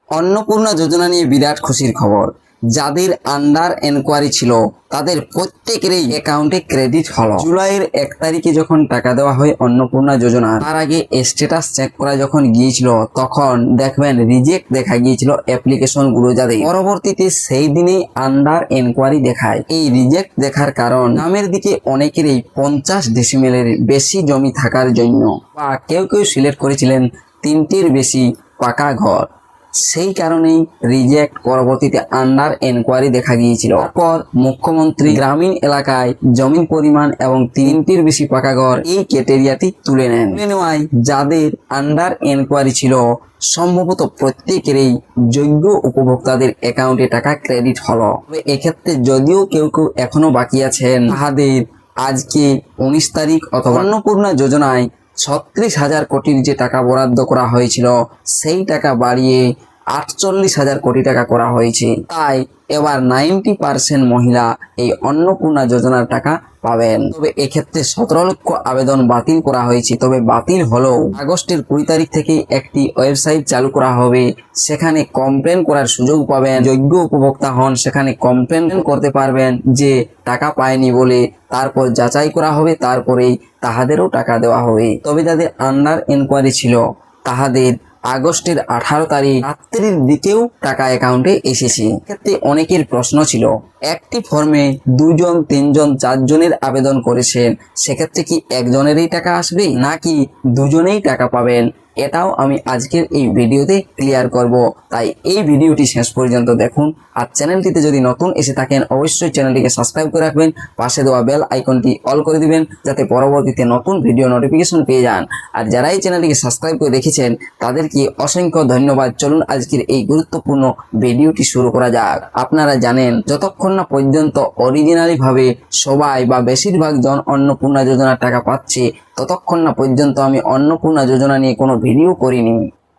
অন্নপূর্ণা যোজনা নিয়ে বিরাট খুশির খবর। যাদের আন্ডার এনকোয়ারি ছিল তাদের প্রত্যেকেরই অ্যাকাউন্টে ক্রেডিট হলো। জুলাইয়ের 1 তারিখে যখন টাকা দেওয়া হয় অন্নপূর্ণা যোজনা, তার আগে স্ট্যাটাস চেক করা যখন গিয়েছিল তখন দেখবেন রিজেক্ট দেখা গিয়েছিল অ্যাপ্লিকেশন গুলো। যাদের পরবর্তীতে সেই দিনেই আন্ডার এনকোয়ারি দেখায়। এই রিজেক্ট দেখার কারণ নামের দিকে অনেকেরই 50 ডেসিমেলের বেশি জমি থাকার জন্য, বা কেউ কেউ সিলেক্ট করেছিলেন 3টির বেশি পাকা ঘর। সেই কারণেই রিজেক্ট পরবর্তীতে আন্ডার এনকোয়ারি দেখা গিয়েছিল। তারপর মুখ্যমন্ত্রী গ্রামীণ এলাকায় জমির পরিমাণ এবং 3টির বেশি পাকা ঘর এই ক্রাইটেরিয়াটি তুলে নেন। তুলে নেওয়ায় যাদের আন্ডার এনকোয়ারি ছিল সম্ভবত প্রত্যেকেরই যোগ্য উপভোক্তাদের অ্যাকাউন্টে টাকা ক্রেডিট হলো। তবে এক্ষেত্রে যদিও কেউ কেউ এখনো বাকি আছেন, তাহাদের আজকে 19 তারিখ অথবা অন্নপূর্ণা যোজনায় 36,000 কোটির যে টাকা বরাদ্দ করা হয়েছিল সেই টাকা বাড়িয়ে 48,000 কোটি টাকা করা হয়েছে। তাই এবার 90% মহিলা এই অন্নপূর্ণা যোজনার টাকা পাবেন। তবে এক্ষেত্রে 17 লক্ষ আবেদন বাতিল করা হয়েছে। তবে বাতিল হলেও আগস্টের 20 তারিখ থেকে একটি ওয়েবসাইট চালু করা হবে, সেখানে কমপ্লেন করার সুযোগ পাবেন। যোগ্য উপভোক্তা হন সেখানে কমপ্লেন করতে পারবেন যে টাকা পায়নি বলে, তারপর যাচাই করা হবে, তারপরেই তাহাদেরও টাকা দেওয়া হবে। তবে যাদের আন্ডার এনকোয়ারি ছিল তাহাদের আগস্টের 18 তারিখ রাত্রির দিকেও টাকা অ্যাকাউন্টে এসেছে। ক্ষেত্রে অনেকের প্রশ্ন ছিল, একটি ফর্মে 2 জন 3 জন 4 জনের আবেদন করেছেন, সেক্ষেত্রে কি একজনেরই টাকা আসবে নাকি দুজনেই টাকা পাবেন? এটাও আমি আজকের এই ভিডিওতে ক্লিয়ার করব। তাই এই ভিডিওটি শেষ পর্যন্ত দেখুন। আর চ্যানেলটিতে যদি নতুন এসে থাকেন অবশ্যই চ্যানেলটিকে সাবস্ক্রাইব করে রাখবেন, পাশে দেওয়া বেল আইকনটি অল করে দিবেন যাতে পরবর্তীতে নতুন ভিডিও নোটিফিকেশন পেয়ে যান। আর যারা এই চ্যানেলটিকে সাবস্ক্রাইব করে রেখেছেন তাদেরকে অসংখ্য ধন্যবাদ। চলুন আজকের এই গুরুত্বপূর্ণ ভিডিওটি শুরু করা যাক। আপনারা জানেন যতক্ষণ না পর্যন্ত অরিজিনালি ভাবে সবাই বা বেশিরভাগ জন অন্নপূর্ণা যোজনার টাকা পাচ্ছে ততক্ষণ না পর্যন্ত আমি অন্নপূর্ণা যোজনা নিয়ে কোনো ভিডিও করিনি।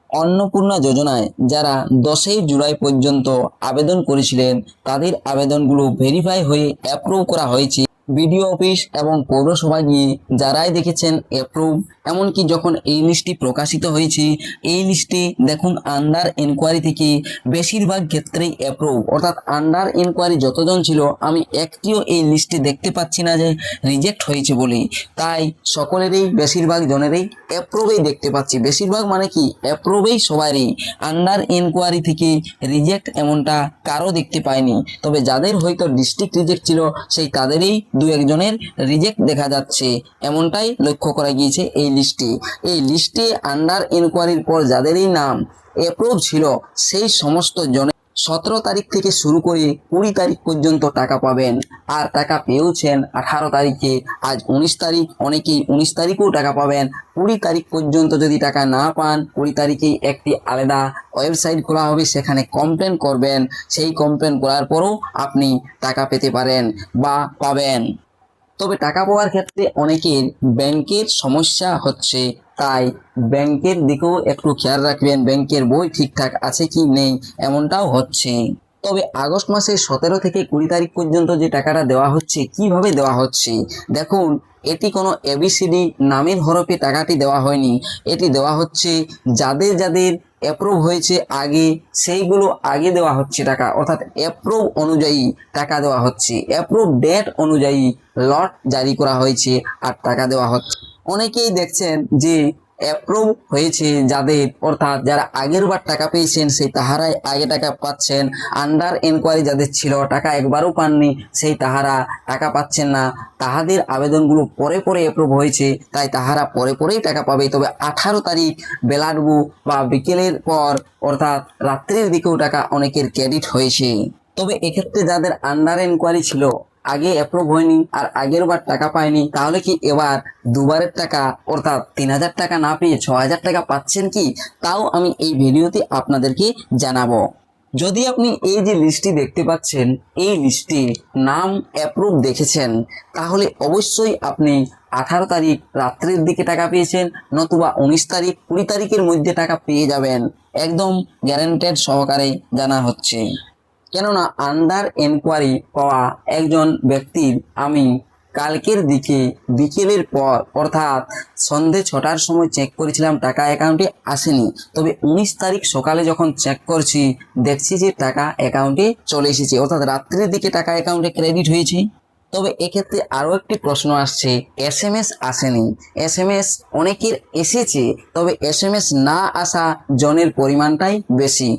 অন্নপূর্ণা যোজনায় যারা 10ই জুলাই পর্যন্ত আবেদন করেছিলেন তাদের আবেদনগুলো ভেরিফাই হয়ে অ্যাপ্রুভ করা হয়েছে। বিডিও অফিস এবং পৌরসভা গিয়ে যারাই দেখেছেন অ্যাপ্রুভ। এমনকি যখন এই লিস্টটি প্রকাশিত হয়েছে এই লিস্টে দেখুন আন্ডার এনকোয়ারি থেকে বেশিরভাগ ক্ষেত্রেই অ্যাপ্রুভ, অর্থাৎ আন্ডার এনকোয়ারি যতজন ছিল আমি একটিও এই লিস্টে দেখতে পাচ্ছি না যে রিজেক্ট হয়েছে বলে। তাই সকলেরই বেশিরভাগ জনেরই অ্যাপ্রুভেই দেখতে পাচ্ছি। বেশিরভাগ মানে কি অ্যাপ্রুভেই সবারই, আন্ডার এনকোয়ারি থেকে রিজেক্ট এমনটা কারো দেখতে পাইনি। তবে যাদের হয়তো ডিস্ট্রিক্ট রিজেক্ট ছিল সেই তাদেরই 2-1 জনের রিজেক্ট দেখা যাচ্ছে, এমনটাই লক্ষ্য করা গিয়েছে এই লিস্টে। এই লিস্টে আন্ডার এনকোয়ারির পর যাদেরই নাম অ্যাপ্রুভ ছিল সেই সমস্ত জনের 17 তারিখ থেকে শুরু করে 20 তারিখ পর্যন্ত টাকা পাবেন। আর টাকা পেয়েছেন 18 তারিখে, আজ 19 তারিখ, অনেকেই 19 তারিখেও টাকা পাবেন। 20 তারিখ পর্যন্ত যদি টাকা না পান 20 তারিখেই একটি আলাদা ওয়েবসাইট খোলা হবে, সেখানে কমপ্লেন করবেন। সেই কমপ্লেন করার পরও আপনি টাকা পেতে পারেন বা পাবেন। তবে টাকা পাওয়ার ক্ষেত্রে অনেকের ব্যাংকের সমস্যা হচ্ছে, তাই ব্যাংকের দিকেও একটু খেয়াল রাখবেন, ব্যাংকের বই ঠিকঠাক আছে কি নেই এমনটাও হচ্ছে। তবে আগস্ট মাসের 17 থেকে 20 তারিখ পর্যন্ত যে টাকাটা দেওয়া হচ্ছে, কিভাবে দেওয়া হচ্ছে দেখুন। এটি কোনো এবিসিডি নামের হরফে টাকাটি দেওয়া হয়নি। এটি দেওয়া হচ্ছে যাদের যাদের অ্যাপ্রুভ হয়েছে আগে সেইগুলো আগে দেওয়া হচ্ছে টাকা, অর্থাৎ অ্যাপ্রুভ অনুযায়ী টাকা দেওয়া হচ্ছে। অ্যাপ্রুভ ডেট অনুযায়ী লট জারি করা হয়েছে আর টাকা দেওয়া হচ্ছে। অনেকেই দেখছেন যে অ্যাপ্রুভ হয়েছে যাদের, অর্থাৎ যারা আগের বার টাকা পেয়েছেন সেই তাহারাই আগে টাকা পাচ্ছেন। আন্ডার এনকোয়ারি যাদের ছিল টাকা একবারও পাননি সেই তাহারা টাকা পাচ্ছেন না। তাহাদের আবেদনগুলো পরে পরে অ্যাপ্রুভ হয়েছে, তাই তাহারা পরে পরেই টাকা পাবে। তবে 18 তারিখ বেলাডুবু বা বিকেলের পর, অর্থাৎ রাত্রির দিকেও টাকা অনেকের ক্রেডিট হয়েছে। তবে এক্ষেত্রে যাদের আন্ডার এনকোয়ারি ছিল আগে অ্যাপ্রুভ হয়নি আর আগের বার টাকা পায়নি, তাহলে কি এবার দুবারের টাকা অর্থাৎ 3,000 টাকা না পেয়ে 6,000 টাকা পাচ্ছেন কি? তাও আমি এই ভিডিওতে আপনাদেরকে জানাবো। যদি আপনি এই যে লিস্টটি দেখতে পাচ্ছেন এই লিস্টে নাম অ্যাপ্রুভ দেখেছেন, তাহলে অবশ্যই আপনি 18 তারিখ রাত্রের দিকে টাকা পেয়েছেন, নতুবা 19 তারিখ 20 তারিখের মধ্যে টাকা পেয়ে যাবেন, একদম গ্যারান্টেড সহকারে জানা হচ্ছে। কেননা আন্ডার এনকোয়ারি পাওয়া একজন ব্যক্তির আমি কালকের দিকে বিকেলের পর অর্থাৎ সন্ধে 6টার সময় চেক করেছিলাম টাকা অ্যাকাউন্টে আসেনি, তবে 19 তারিখ সকালে যখন চেক করছি দেখছি যে টাকা অ্যাকাউন্টে চলে এসেছে, অর্থাৎ রাত্রের দিকে টাকা অ্যাকাউন্টে ক্রেডিট হয়েছে। তবে এক্ষেত্রে আরও একটি প্রশ্ন আসছে, এসএমএস আসেনি। এসএমএস অনেকের এসেছে, তবে এসএমএস না আসা জনের পরিমাণটাই বেশি।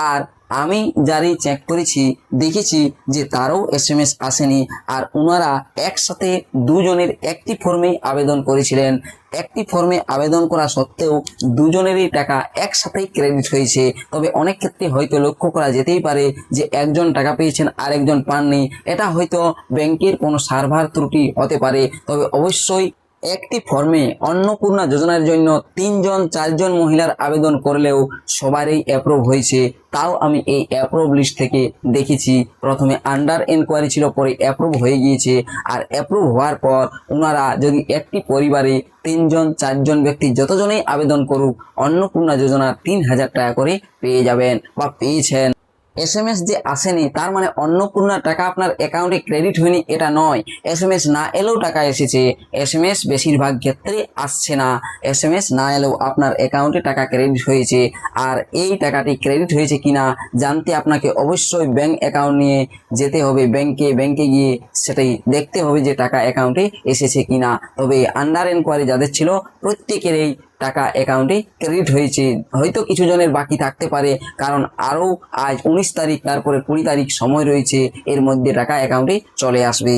আর আমি যারই চেক করেছি দেখেছি যে তারও এসএমএস আসেনি, আর ওনারা একসাথে দুজনের একটি ফর্মেই আবেদন করেছিলেন। একটি ফর্মে আবেদন করা সত্ত্বেও দুজনেরই টাকা একসাথেই ক্রেডিট হয়েছে। তবে অনেক ক্ষেত্রে হয়তো লক্ষ্য করা যেতেই পারে যে একজন টাকা পেয়েছেন আর একজন পাননি, এটা হয়তো ব্যাংকের কোনো সার্ভার ত্রুটি হতে পারে। তবে অবশ্যই একটি ফর্মে অন্নপূর্ণা যোজনার জন্য 3-4জন মহিলার আবেদন করলেও সবারই অ্যাপ্রুভ হয়েছে। তাও আমি এই অ্যাপ্রুভ লিস্ট থেকে দেখেছি, প্রথমে আন্ডার এনকোয়ারি ছিল, পরে অ্যাপ্রুভ হয়ে গিয়েছে। আর অ্যাপ্রুভ হওয়ার পর ওনারা যদি একটি পরিবারে 3-4জন ব্যক্তি যতজনেই আবেদন করুক, অন্নপূর্ণা যোজনা 3000 টাকা করে পেয়ে যাবেন বা পেয়েছেন। এসএমএস যে আসেনি তার মানে অন্নপূর্ণার টাকা আপনার অ্যাকাউন্টে ক্রেডিট হয়নি এটা নয়। এসএমএস না এলেও টাকা এসেছে, এসএমএস বেশিরভাগ ক্ষেত্রে আসছে না। এসএমএস না এলেও আপনার অ্যাকাউন্টে টাকা ক্রেডিট হয়েছে। আর এই টাকাটি ক্রেডিট হয়েছে কিনা জানতে আপনাকে অবশ্যই ব্যাংক অ্যাকাউন্ট নিয়ে যেতে হবে ব্যাংকে গিয়ে সেটাই দেখতে হবে যে টাকা অ্যাকাউন্টে এসেছে কিনা। তবে আন্ডার এনকোয়ারি যাদের ছিল প্রত্যেকেরই টাকা অ্যাকাউন্টে ক্রেডিট হয়েছে। হয়তো কিছু জনের বাকি থাকতে পারে, কারণ আরও আজ 19 তারিখ, তারপরে 20 তারিখ সময় রয়েছে, এর মধ্যে টাকা অ্যাকাউন্টে চলে আসবে।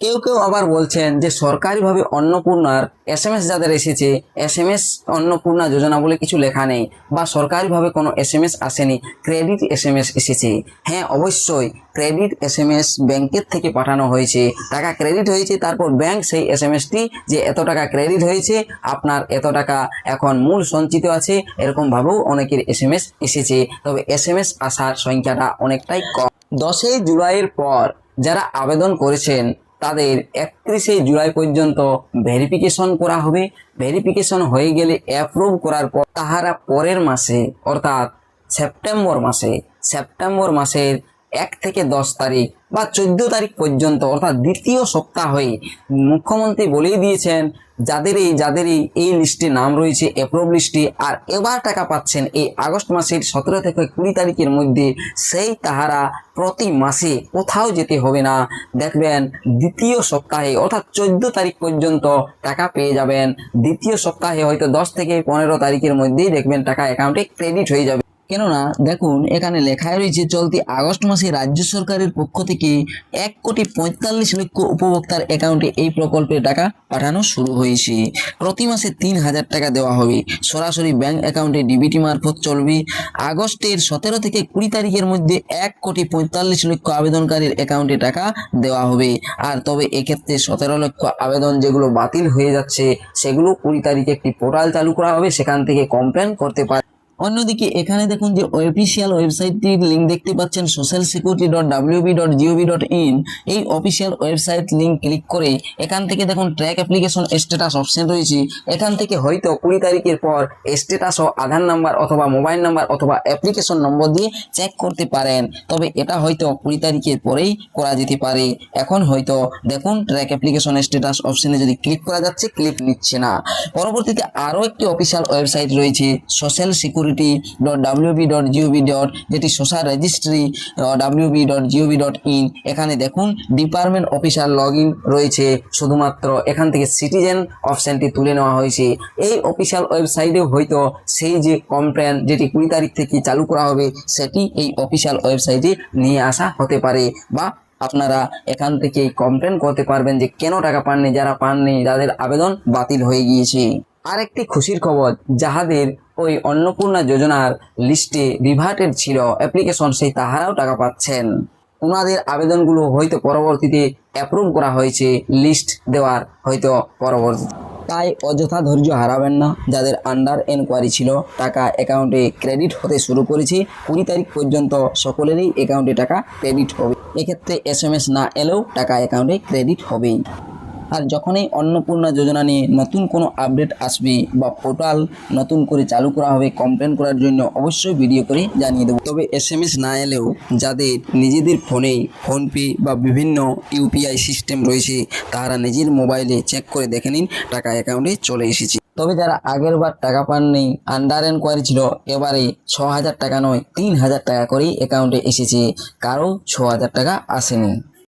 কেউ কেউ আবার বলছেন যে সরকারিভাবে অন্নপূর্ণার এসএমএস যাদের এসেছে, এসএমএস অন্নপূর্ণা যোজনা বলে কিছু লেখা নেই বা সরকারিভাবে কোনো এসএমএস আসেনি, ক্রেডিট এসএমএস এসেছে। হ্যাঁ, অবশ্যই ক্রেডিট এসএমএস ব্যাংকের থেকে পাঠানো হয়েছে, টাকা ক্রেডিট হয়েছে, তারপর ব্যাংক সেই এসএমএসটি যে এত টাকা ক্রেডিট হয়েছে, আপনার এত টাকা এখন মূল সঞ্চিত আছে, এরকমভাবেও অনেকের এসএমএস এসেছে। তবে এসএমএস আসার সংখ্যাটা অনেকটাই কম। 10 জুলাইয়ের পর যারা আবেদন করেছেন তাদের 31 জুলাই পর্যন্ত ভেরিফিকেশন করা হবে। ভেরিফিকেশন হয়ে গেলে অ্যাপ্রুভ করার পর তাহারা পরের মাসে অর্থাৎ সেপ্টেম্বর মাসের 1 থেকে 10 তারিখ বা 14 তারিখ পর্যন্ত অর্থাৎ দ্বিতীয় সপ্তাহে মুখ্যমন্ত্রী বলেই দিয়েছেন যাদেরই এই লিস্টে নাম রয়েছে অ্যাপ্রুভ লিস্টে আর এবার টাকা পাচ্ছেন এই আগস্ট মাসের 17 থেকে 20 তারিখের মধ্যে, সেই তাহারা প্রতি মাসে কোথাও যেতে হবে না। দেখবেন দ্বিতীয় সপ্তাহে অর্থাৎ 14 তারিখ পর্যন্ত টাকা পেয়ে যাবেন। দ্বিতীয় সপ্তাহে হয়তো 10 থেকে 15 তারিখের মধ্যেই দেখবেন টাকা অ্যাকাউন্টে ক্রেডিট হয়ে যাবে। কেননা দেখুন এখানে লেখাই রয়েছে চলতি আগস্ট মাসে রাজ্য সরকারের পক্ষ থেকে 1,45,00,000 উপভোক্তার অ্যাকাউন্টে এই প্রকল্পের টাকা পাঠানো শুরু হয়েছে। প্রতি মাসে 3,000 টাকা দেওয়া হবে, সরাসরি ব্যাংক অ্যাকাউন্টে ডিবিটি মারফত চলবে। আগস্টের 17 থেকে 20 তারিখের মধ্যে 1,45,00,000 আবেদনকারীর অ্যাকাউন্টে টাকা দেওয়া হবে। আর তবে এক্ষেত্রে 17 লক্ষ আবেদন যেগুলো বাতিল হয়ে যাচ্ছে সেগুলো 20 তারিখে একটি পোর্টাল চালু করা হবে, সেখান থেকে কমপ্লেন করতে পারে। অন্যদিকে এখানে দেখুন যে অফিসিয়াল ওয়েবসাইটটির লিঙ্ক দেখতে পাচ্ছেন socialsecurity.wb.gov.in। এই অফিসিয়াল ওয়েবসাইট লিঙ্ক ক্লিক করে এখান থেকে দেখুন ট্র্যাক অ্যাপ্লিকেশন স্ট্যাটাস অপশন রয়েছে। এখান থেকে হয়তো 20 তারিখের পর স্ট্যাটাস ও আধার নাম্বার অথবা মোবাইল নাম্বার অথবা অ্যাপ্লিকেশন নম্বর দিয়ে চেক করতে পারেন। তবে এটা হয়তো 20 তারিখের পরেই করা যেতে পারে। এখন হয়তো দেখুন ট্র্যাক অ্যাপ্লিকেশন স্ট্যাটাস অপশনে যদি ক্লিক করা যাচ্ছে, ক্লিক নিচ্ছে না। পরবর্তীতে আরও একটি অফিসিয়াল ওয়েবসাইট রয়েছে socialsecurity.wb.gov. যেটি সোশ্যাল রেজিস্ট্রি wb.gov.in। এখানে দেখুন ডিপার্টমেন্ট অফিসার লগ ইন রয়েছে, শুধুমাত্র এখান থেকে সিটিজেন অপশনটি তুলে নেওয়া হয়েছে। এই অফিসিয়াল ওয়েবসাইটেও হয়তো সেই যে কমপ্লেন যেটি 20 তারিখ থেকে চালু করা হবে সেটি এই অফিসিয়াল ওয়েবসাইটে নিয়ে আসা হতে পারে, বা আপনারা এখান থেকে কমপ্লেন করতে পারবেন যে কেন টাকা পাননি, যারা পাননি যাদের আবেদন বাতিল হয়ে গিয়েছে। আরেকটি খুশির খবর, যাহাদের ওই অন্নপূর্ণা যোজনার লিস্টে রিভার্টেড ছিল অ্যাপ্লিকেশন, সেই তাহারাও টাকা পাচ্ছেন। ওনাদের আবেদনগুলো হয়তো পরবর্তীতে অ্যাপ্রুভ করা হয়েছে লিস্ট দেওয়ার হয়তো পরবর্তীতে। তাই অযথা ধৈর্য হারাবেন না। যাদের আন্ডার এনকোয়ারি ছিল টাকা অ্যাকাউন্টে ক্রেডিট হতে শুরু করেছে, 20 তারিখ পর্যন্ত সকলেরই অ্যাকাউন্টে টাকা ক্রেডিট হবে। এক্ষেত্রে এসএমএস না এলেও টাকা অ্যাকাউন্টে ক্রেডিট হবেই। আর যখনই অন্নপূর্ণা যোজনা নিয়ে নতুন কোনো আপডেট আসবে বা পোর্টাল নতুন করে চালু করা হবে কমপ্লেন করার জন্য অবশ্যই ভিডিও করে জানিয়ে দেবো। তবে এসএমএস না এলেও যাদের নিজেদের ফোনেই ফোনপে বা বিভিন্ন ইউপিআই সিস্টেম রয়েছে তারা নিজের মোবাইলে চেক করে দেখে নিন টাকা অ্যাকাউন্টে চলে এসেছে। তবে যারা আগের বার টাকা পাননি, আন্ডার এনকোয়ারি ছিল, এবারে 6,000 টাকা নয় 3,000 টাকা করেই অ্যাকাউন্টে এসেছে, কারো 6,000 টাকা আসেনি।